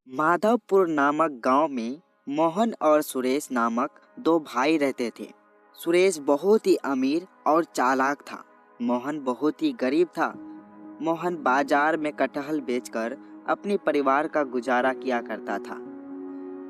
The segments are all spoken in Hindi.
माधवपुर नामक गांव में मोहन और सुरेश नामक दो भाई रहते थे। सुरेश बहुत ही अमीर और चालाक था। मोहन बहुत ही गरीब था। मोहन बाजार में कटहल बेचकर अपने परिवार का गुजारा किया करता था।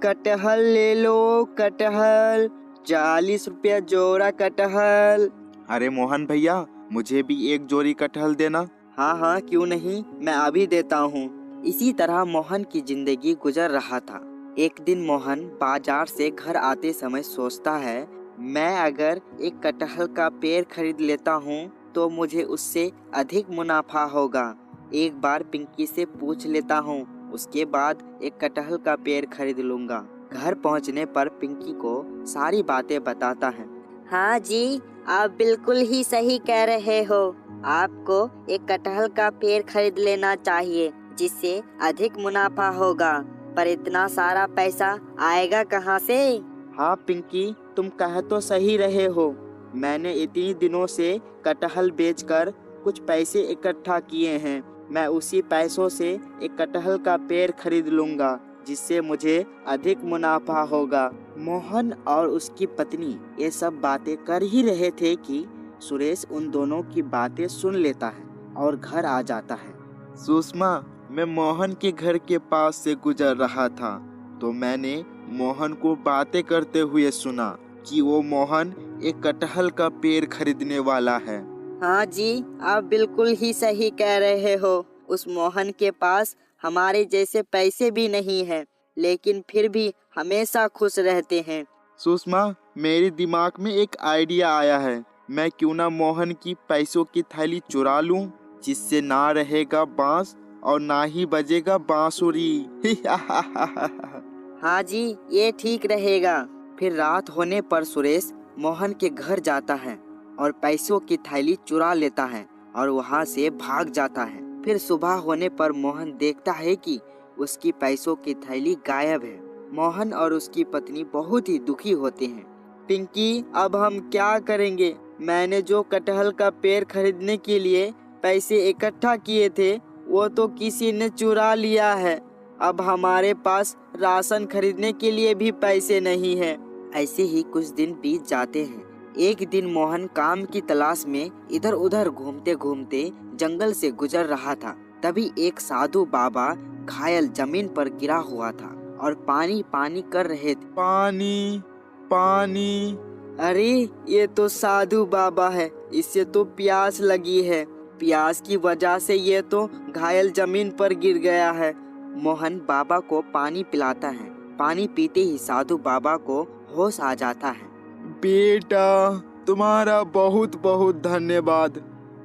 कटहल ले लो कटहल, 40 रुपया जोड़ा कटहल। अरे मोहन भैया, मुझे भी एक जोड़ी कटहल देना। हाँ हाँ, क्यों नहीं, मैं अभी देता हूँ। इसी तरह मोहन की जिंदगी गुजर रहा था। एक दिन मोहन बाजार से घर आते समय सोचता है, मैं अगर एक कटहल का पेड़ खरीद लेता हूँ तो मुझे उससे अधिक मुनाफा होगा। एक बार पिंकी से पूछ लेता हूँ, उसके बाद एक कटहल का पेड़ खरीद लूंगा। घर पहुँचने पर पिंकी को सारी बातें बताता है। हाँ जी, आप बिल्कुल ही सही कह रहे हो। आपको एक कटहल का पेड़ खरीद लेना चाहिए, जिससे अधिक मुनाफा होगा। पर इतना सारा पैसा आएगा कहाँ से? हाँ पिंकी, तुम कह तो सही रहे हो। मैंने इतनी दिनों से कटहल बेचकर कुछ पैसे इकट्ठा किए हैं। मैं उसी पैसों से एक कटहल का पेड़ खरीद लूंगा, जिससे मुझे अधिक मुनाफा होगा। मोहन और उसकी पत्नी ये सब बातें कर ही रहे थे कि सुरेश उन दोनों की बातें सुन लेता है और घर आ जाता है। सुषमा, मैं मोहन के घर के पास से गुजर रहा था तो मैंने मोहन को बातें करते हुए सुना कि वो मोहन एक कटहल का पेड़ खरीदने वाला है। हाँ जी, आप बिल्कुल ही सही कह रहे हो। उस मोहन के पास हमारे जैसे पैसे भी नहीं हैं, लेकिन फिर भी हमेशा खुश रहते हैं। सुषमा, मेरे दिमाग में एक आइडिया आया है। मैं क्यों ना मोहन की पैसों की थैली चुरा लूं, जिससे ना रहेगा बांस और ना ही बजेगा बांसुरी। हाँ जी, ये ठीक रहेगा। फिर रात होने पर सुरेश मोहन के घर जाता है और पैसों की थैली चुरा लेता है और वहां से भाग जाता है। फिर सुबह होने पर मोहन देखता है कि उसकी पैसों की थैली गायब है। मोहन और उसकी पत्नी बहुत ही दुखी होते हैं। पिंकी, अब हम क्या करेंगे? मैंने जो कटहल का पेड़ खरीदने के लिए पैसे इकट्ठा किए थे, वो तो किसी ने चुरा लिया है। अब हमारे पास राशन खरीदने के लिए भी पैसे नहीं हैं। ऐसे ही कुछ दिन बीत जाते हैं। एक दिन मोहन काम की तलाश में इधर उधर घूमते घूमते जंगल से गुजर रहा था। तभी एक साधु बाबा घायल जमीन पर गिरा हुआ था और पानी पानी कर रहे थे। पानी पानी। अरे, ये तो साधु बाबा है। इससे तो प्यास लगी है। प्यास की वजह से ये तो घायल जमीन पर गिर गया है। मोहन बाबा को पानी पिलाता है। पानी पीते ही साधु बाबा को होश आ जाता है। बेटा, तुम्हारा बहुत बहुत धन्यवाद।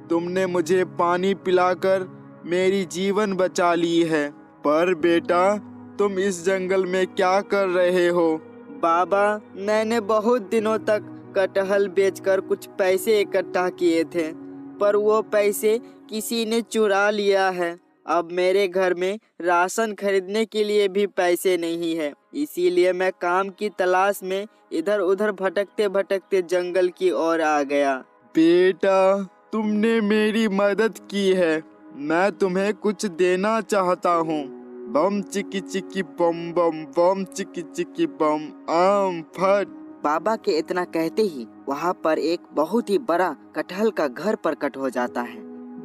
तुमने मुझे पानी पिलाकर मेरी जीवन बचा ली है। पर बेटा, तुम इस जंगल में क्या कर रहे हो? बाबा, मैंने बहुत दिनों तक कटहल बेचकर कुछ पैसे इकट्ठा किए थे, पर वो पैसे किसी ने चुरा लिया है। अब मेरे घर में राशन खरीदने के लिए भी पैसे नहीं है। इसीलिए मैं काम की तलाश में इधर उधर भटकते भटकते जंगल की ओर आ गया। बेटा, तुमने मेरी मदद की है। मैं तुम्हें कुछ देना चाहता हूँ। बम चिकी चिकी बम बम, बम चिकी चिकी बम, आम फट। बाबा के इतना कहते ही वहाँ पर एक बहुत ही बड़ा कटहल का घर प्रकट हो जाता है।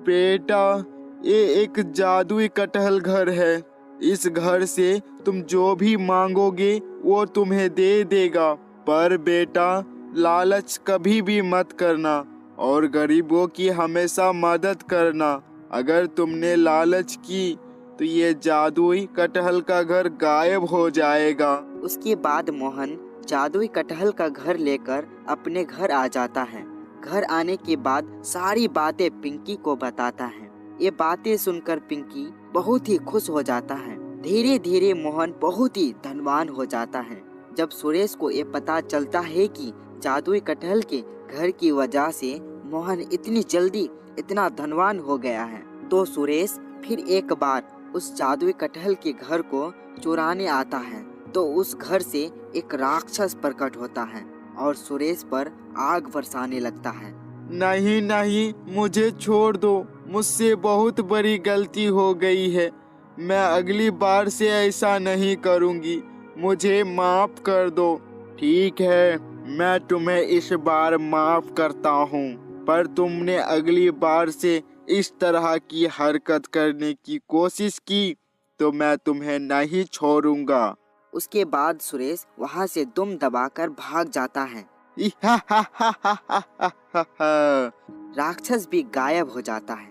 बेटा, ये एक जादुई कटहल घर है। इस घर से तुम जो भी मांगोगे वो तुम्हें दे देगा। पर बेटा, लालच कभी भी मत करना और गरीबों की हमेशा मदद करना। अगर तुमने लालच की तो ये जादुई कटहल का घर गायब हो जाएगा। उसके बाद मोहन जादुई कटहल का घर लेकर अपने घर आ जाता है। घर आने के बाद सारी बातें पिंकी को बताता है। ये बातें सुनकर पिंकी बहुत ही खुश हो जाता है। धीरे धीरे मोहन बहुत ही धनवान हो जाता है। जब सुरेश को ये पता चलता है कि जादुई कटहल के घर की वजह से मोहन इतनी जल्दी इतना धनवान हो गया है, तो सुरेश फिर एक बार उस जादुई कटहल के घर को चुराने आता है। तो उस घर से एक राक्षस प्रकट होता है और सुरेश पर आग बरसाने लगता है। नहीं नहीं, मुझे छोड़ दो। मुझसे बहुत बड़ी गलती हो गई है। मैं अगली बार से ऐसा नहीं करूँगी। मुझे माफ कर दो। ठीक है, मैं तुम्हें इस बार माफ करता हूँ, पर तुमने अगली बार से इस तरह की हरकत करने की कोशिश की तो मैं तुम्हें नहीं छोड़ूंगा। उसके बाद सुरेश वहाँ से दुम दबाकर भाग जाता है। राक्षस भी गायब हो जाता है।